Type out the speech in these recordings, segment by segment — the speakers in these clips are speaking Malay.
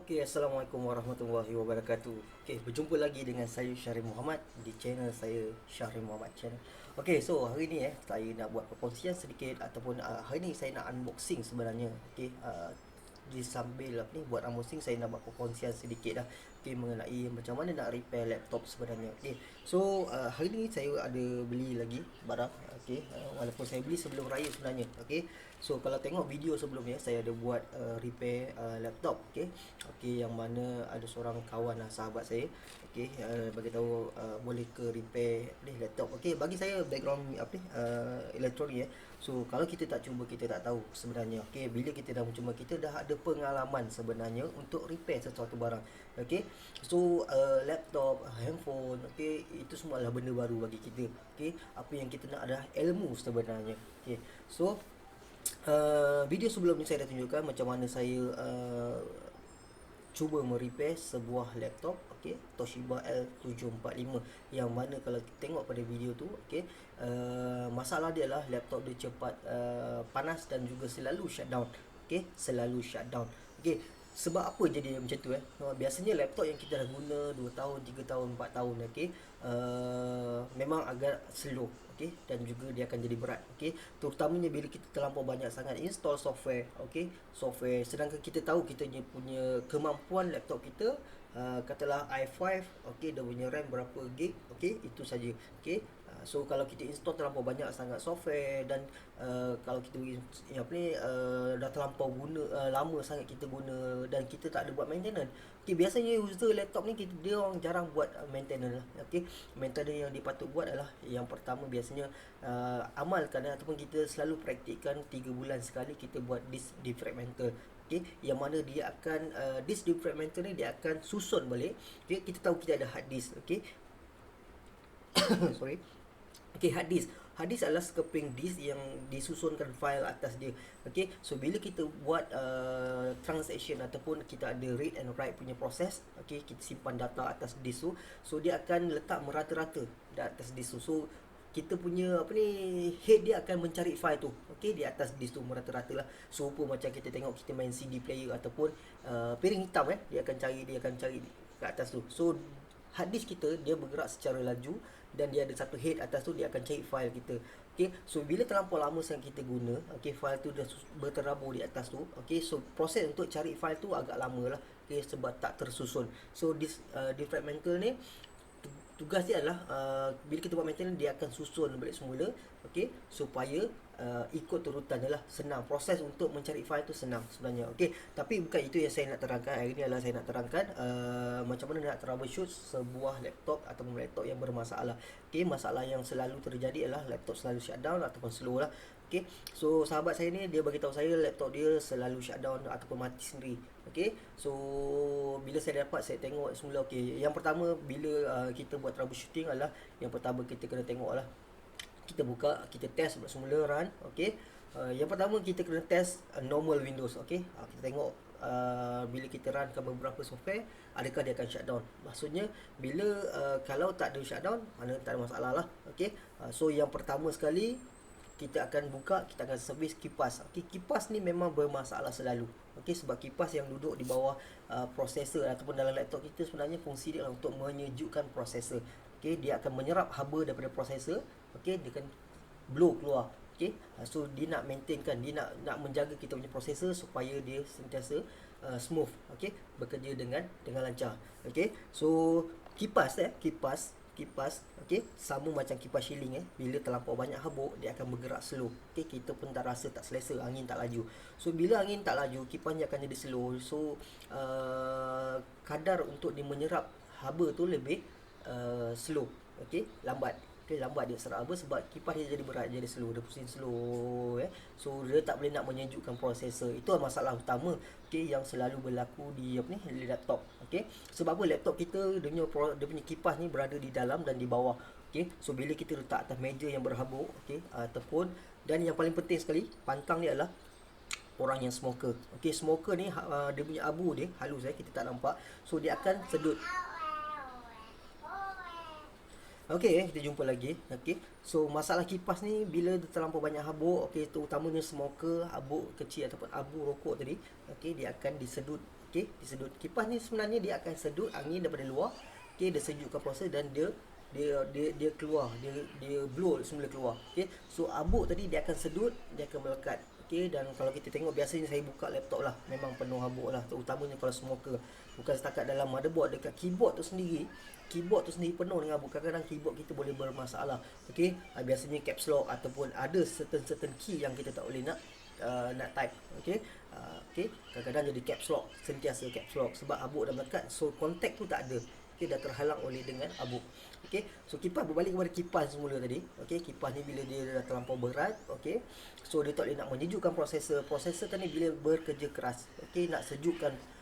Okey, Assalamualaikum warahmatullahi wabarakatuh. Okey, berjumpa lagi dengan saya Syahrir Muhammad di channel saya Syahrir Muhammad Channel. Okey, so hari ni saya nak buat perkongsian sedikit ataupun hari ni saya nak unboxing sebenarnya. Okey, di sambil ni buat unboxing saya nak buat perkongsian sedikit lah. Okey, mengenai macam mana nak repair laptop sebenarnya. Okey. So hari ni saya ada beli lagi barang. Okey, walaupun saya beli sebelum raya sebenarnya. Okey. So kalau tengok video sebelumnya saya ada buat repair laptop. Okey. Okey, yang mana ada seorang kawan lah, sahabat saya. Okey, bagi tahu boleh ke repair ni laptop. Okey, bagi saya background apa ni elektronik. So kalau kita tak cuba kita tak tahu sebenarnya. Okey, bila kita dah mencuba kita dah ada pengalaman sebenarnya untuk repair sesuatu barang. Okey. So laptop, handphone, okey, itu semua adalah benda baru bagi kita. Okey, apa yang kita nak adalah ilmu sebenarnya. Okey. So video sebelum ni saya dah tunjukkan macam mana saya cuba merepair sebuah laptop, okey, Toshiba L745, yang mana kalau kita tengok pada video tu, okey, masalah dia adalah laptop dia cepat panas dan juga selalu shutdown. Okey, selalu shutdown. Okey, sebab apa jadi macam tu biasanya laptop yang kita dah guna 2 tahun, 3 tahun, 4 tahun, okey, memang agak slow, okey, dan juga dia akan jadi berat, okey, terutamanya bila kita terlampau banyak sangat install software, okey, software, sedangkan kita tahu kita punya kemampuan laptop kita katalah i5, okey, dia punya RAM berapa gig, okey, itu saja, okey. So kalau kita install terlampau banyak sangat software dan kalau kita apa ni dah terlampau guna lama sangat kita guna dan kita tak ada buat maintenance. Okey, biasanya user laptop ni dia orang jarang buat maintenance lah. Okey, maintenance yang dipatut buat adalah yang pertama biasanya amalkan ataupun kita selalu praktikkan 3 bulan sekali kita buat disk defragmentor. Okey, yang mana dia akan disk defragmentor ni dia akan susun balik. Okey, kita tahu kita ada hard disk, okey. Sorry. Okey, hard disk. Hard disk adalah sekeping disk yang disusunkan file atas dia. Okey, so bila kita buat transaction ataupun kita ada read and write punya proses, okey, kita simpan data atas disk tu, so dia akan letak merata-rata di atas disk tu. So kita punya apa ni head dia akan mencari file tu, okey, di atas disk tu merata-rata lah. So macam kita tengok kita main CD player ataupun piring hitam dia akan cari kat atas tu. So hard disk kita dia bergerak secara laju dan dia ada satu head atas tu, dia akan cari file kita. Okey, so bila terlampau lama sangat kita guna, okey, file tu dah berterabur di atas tu, okey, so proses untuk cari file tu agak lama lah, okey, sebab tak tersusun. So this defragmentor ni tugas dia adalah bila kita buat maintenance dia akan susun balik semula, okey, supaya ikut turutan dia lah, senang proses untuk mencari file tu, senang sebenarnya. Okey, tapi bukan itu yang saya nak terangkan hari ni. Adalah saya nak terangkan macam mana nak troubleshoot sebuah laptop ataupun laptop yang bermasalah. Okey, masalah yang selalu terjadi adalah laptop selalu shutdown ataupun slow lah. Okey, so sahabat saya ni dia bagi tahu saya laptop dia selalu shutdown ataupun mati sendiri. Okey, so bila saya dapat, saya tengok semula. Okey, yang pertama bila kita buat troubleshooting adalah yang pertama kita kena tengok lah, kita buka, kita test semula run. Okey, yang pertama kita kena test normal Windows. Okey, kita tengok bila kita runkan beberapa software adakah dia akan shutdown. Maksudnya bila kalau tak ada shutdown, mana tak ada masalah lah. Okey, so yang pertama sekali kita akan buka, kita akan servis kipas. Okey, kipas ni memang bermasalah selalu. Okey, sebab kipas yang duduk di bawah prosesor ataupun dalam laptop kita sebenarnya fungsi dia untuk menyejukkan prosesor. Okey, dia akan menyerap haba daripada prosesor. Okey, dia akan blow keluar. Okey, so dia nak maintainkan, dia nak menjaga kita punya prosesor supaya dia sentiasa smooth, okey, bekerja dengan lancar. Okey, so kipas, okey, sama macam kipas shielding bila terlampau banyak habuk dia akan bergerak slow. Okey, kita pun tak rasa, tak selesa, angin tak laju. So bila angin tak laju, kipasnya akan jadi slow. So kadar untuk dia menyerap haba tu lebih slow. Okey, lambat. Okey, lambat dia serap apa, sebab kipas dia jadi berat, jadi slow, dia pusing slow so dia tak boleh nak menyejukkan prosesor. Itu masalah utama, okey, yang selalu berlaku di apa ni laptop. Okey, sebab apa, laptop kita dia punya kipas ni berada di dalam dan di bawah. Okey, so bila kita letak atas meja yang berhabuk, okey, ataupun, dan yang paling penting sekali pantang ni adalah orang yang smoker. Okey, smoker ni dia punya abu dia halus kita tak nampak, so dia akan sedut. Okey, kita jumpa lagi. Okey, so masalah kipas ni bila terlampau banyak habuk, okey, terutamanya smoker, habuk kecil ataupun abu rokok tadi, okey, dia akan disedut Okey, disedut. Kipas ni sebenarnya dia akan sedut angin daripada luar. Okey, dia sejukkan proses dan dia keluar, dia blow semula keluar. Okey, so habuk tadi dia akan sedut, dia akan melekat. Okey, dan kalau kita tengok biasanya saya buka laptop lah, memang penuh habuk lah, terutamanya kalau smoker. Bukan setakat dalam motherboard, dekat keyboard tu sendiri penuh dengan habuk. Kadang-kadang keyboard kita boleh bermasalah. Okey, biasanya caps lock ataupun ada certain key yang kita tak boleh nak type. Okey, okey, kadang-kadang jadi caps lock, sentiasa caps lock sebab habuk dah melekat. So kontak tu tak ada. Okey, dah terhalang oleh dengan habuk. Okey, so kipas, berbalik kepada kipas semula tadi. Okey, kipas ni bila dia dah terlampau berat, okey, so dia tak boleh nak menyejukkan prosesor tadi bila bekerja keras. Okey, nak sejukkan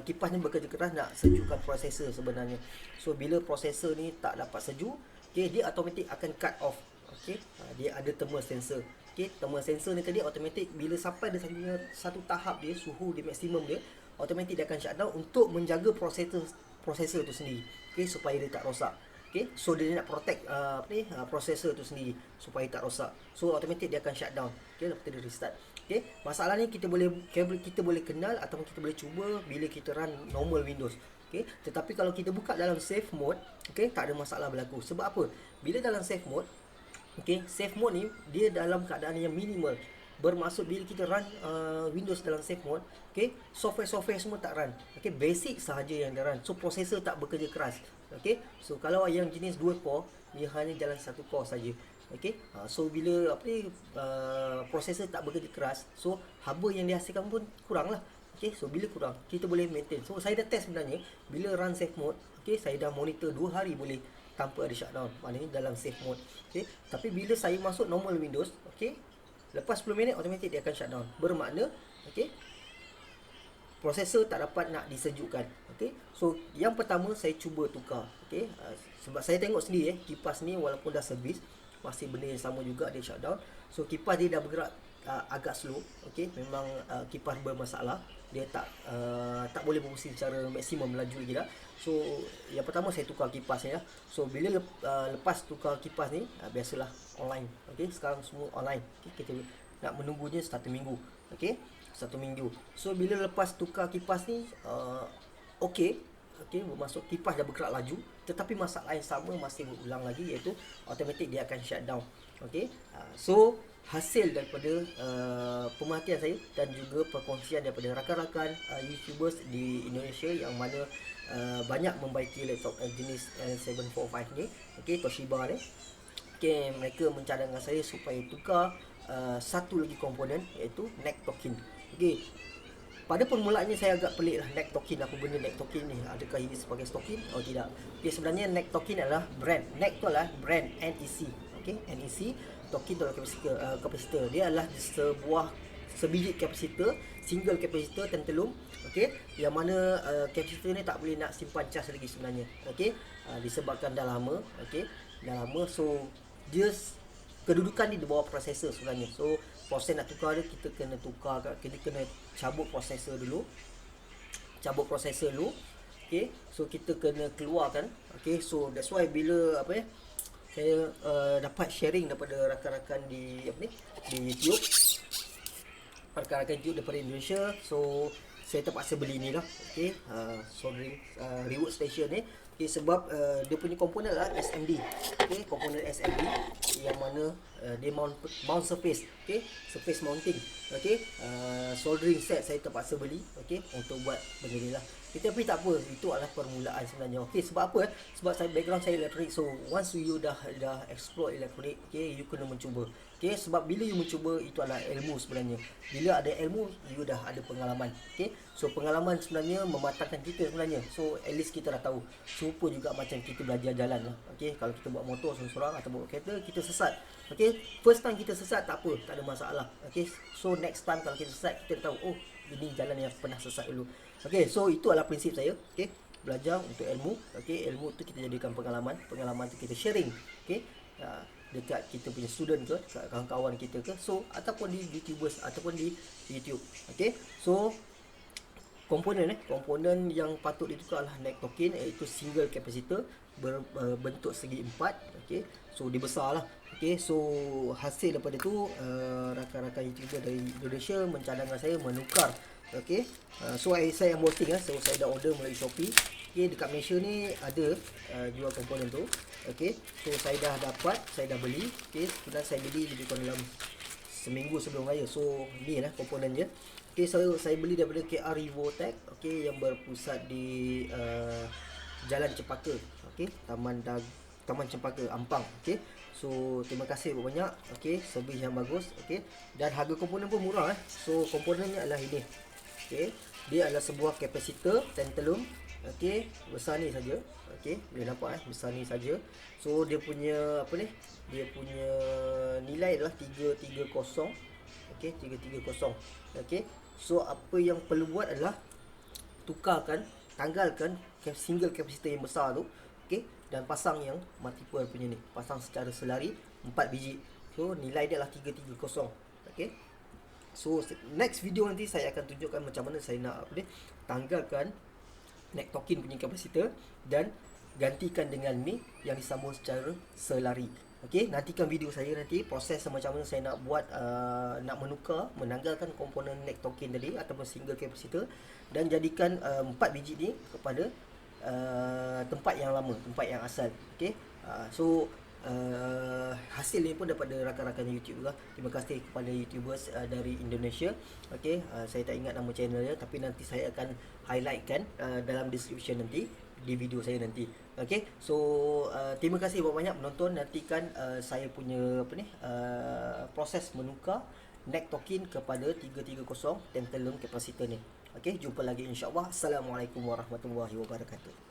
kipas ni bekerja keras nak sejukkan prosesor sebenarnya. So bila prosesor ni tak dapat sejuk, okey, dia automatik akan cut off. Okey, dia ada thermal sensor. Okey, thermal sensor ni tadi automatik bila sampai dia satu tahap dia, suhu dia maksimum dia, automatik dia akan shutdown untuk menjaga prosesor tu sendiri. Okey, supaya dia tak rosak. Okey, so dia nak protect prosesor tu sendiri supaya tak rosak. So automatik dia akan shutdown. Okey, lepas tu dia restart. Okey, masalah ni kita boleh kenal ataupun kita boleh cuba bila kita run normal Windows. Okey, tetapi kalau kita buka dalam safe mode, okey, tak ada masalah berlaku. Sebab apa? Bila dalam safe mode, okey, safe mode ni dia dalam keadaan yang minimal. Bermaksud bila kita run Windows dalam safe mode, okey, software semua tak run. Okey, basic sahaja yang dia run. So prosesor tak bekerja keras. Okey, so kalau yang jenis 2 core, dia hanya jalan 1 core saja. Okey, so bila prosesor tak bekerja keras, so haba yang dihasilkan pun kurang lah. Okey, so bila kurang, kita boleh maintain. So saya dah test sebenarnya, bila run safe mode, okey, saya dah monitor 2 hari boleh tanpa ada shutdown. Maknanya dalam safe mode. Okey, tapi bila saya masuk normal Windows, okey, lepas 10 minit automatik dia akan shutdown. Bermakna, okey, prosesor tak dapat nak disejukkan. Okey, so yang pertama saya cuba tukar. Okey, sebab saya tengok sendiri kipas ni walaupun dah servis, masih benda yang sama juga, dia shutdown. So kipas dia dah bergerak agak slow. Okey, memang kipas bermasalah. Dia tak boleh berfungsi secara maksimum laju lagi dah. So yang pertama saya tukar kipas ni lah. So bila lepas tukar kipas ni, biasalah online. Okey, sekarang semua online. Okay, kita nak menunggunya 1 minggu. Okey, 1 minggu. So bila lepas tukar kipas ni, okey, bermaksud kipas dah bergerak laju, tetapi masalah yang sama masih berulang lagi, iaitu automatik dia akan shutdown. Okey, so hasil daripada pemerhatian saya dan juga perkongsian daripada rakan-rakan YouTubers di Indonesia yang mana banyak membaiki laptop jenis L745 ni, okey, Toshiba ni. Okey, mereka mencadangkan saya supaya tukar satu lagi komponen, iaitu neck token. Okey, pada permulaannya saya agak pelik lah, neck token, apa benda neck token ni? Adakah ini sebagai token? Oh tidak. Okay, sebenarnya neck token adalah brand. Neck tu adalah brand NEC. Okay, NEC. Token tu adalah kapasitor. Dia adalah sebiji kapasitor, single kapasitor tentelum. Okay, yang mana kapasitor ni tak boleh nak simpan cas lagi sebenarnya. Okay, disebabkan dah lama. Okay, dah lama. So dia kedudukan di bawah prosesor sebenarnya. So proses nak tukar dia, kita kena cabut prosesor dulu. Okay, so kita kena keluarkan. Okay, so that's why bila saya dapat sharing daripada rakan-rakan di YouTube, rakan-rakan YouTube daripada Indonesia. So saya terpaksa beli ni lah. Okay, soldering reward station ni. Okay, sebab dia punya komponen adalah SMD. Okay, komponen SMD yang mana dia mount surface. Okay, surface mounting. Okay, soldering set saya terpaksa beli. Okay, untuk buat benda ni lah. Tapi tak apa, itu adalah permulaan sebenarnya. Okay, sebab apa? Sebab background saya elektronik. So once you dah explore elektronik, okay, you kena mencuba. Okay, sebab bila you mencuba, itu adalah ilmu sebenarnya. Bila ada ilmu, you dah ada pengalaman. Okay, so pengalaman sebenarnya mematangkan kita sebenarnya. So at least kita dah tahu. Serupa juga macam kita belajar jalan lah. Okay, kalau kita buat motor seorang-seorang atau bawa kereta, kita sesat. Okay, first time kita sesat tak apa, tak ada masalah. Okay, so next time kalau kita sesat, kita dah tahu, oh ini jalan yang pernah sesat dulu. Okay, so itu adalah prinsip saya. Okay, belajar untuk ilmu. Okay, ilmu tu kita jadikan pengalaman. Pengalaman tu kita sharing. Okay, dekat kita punya student ke, dekat kawan-kawan kita ke, so ataupun di YouTubers ataupun di YouTube. Okay, so komponen yang patut ditukar adalah neck token, iaitu single capacitor berbentuk segi 4. Okay, so dia besar lah. Okay, so hasil daripada tu rakan-rakan YouTuber dari Indonesia mencadangkan saya menukar Okey. So saya unboxing so saya dah order melalui Shopee. Okey, dekat Malaysia ni ada jual komponen tu. Okey. So saya dah dapat, saya dah beli. Okey, kemudian saya beli lebih kurang dalam seminggu sebelum raya. So ni lah komponennya. Okey, so saya beli daripada KR Revotech, okey, yang berpusat di Jalan Cempaka. Okey, Taman Cempaka Ampang. Okey. So terima kasih banyak. Okey, servis yang bagus. Okey, dan harga komponen pun murah. So komponennya adalah ini. Okey, dia adalah sebuah kapasitor tantalum. Okey, besar ni saja. Okey, boleh nampak besar ni saja. So dia punya apa ni? Dia punya nilai adalah 330. Okey, 330. Okey. So apa yang perlu buat adalah tanggalkan single kapasitor yang besar tu. Okey, dan pasang yang multiple punya ni. Pasang secara selari 4 biji. So nilai dia adalah 330. Okey. So next video nanti saya akan tunjukkan macam mana saya nak tanggalkan neck token punya kapasitor dan gantikan dengan ni yang disambung secara selari. Okey, nantikan video saya nanti proses macam mana saya nak buat nak menanggalkan komponen neck token tadi ataupun single kapasitor dan jadikan 4 biji ni kepada tempat yang lama, tempat yang asal. Okey. So hasil ni pun daripada rakan-rakan YouTube juga. Terima kasih kepada YouTubers dari Indonesia. Okey, saya tak ingat nama channelnya tapi nanti saya akan highlightkan dalam description nanti di video saya nanti. Okey, so terima kasih banyak menonton. Nantikan saya punya proses menukar neck token kepada 330 tantalum capacitor ni. Okey, jumpa lagi insya-Allah. Assalamualaikum warahmatullahi wabarakatuh.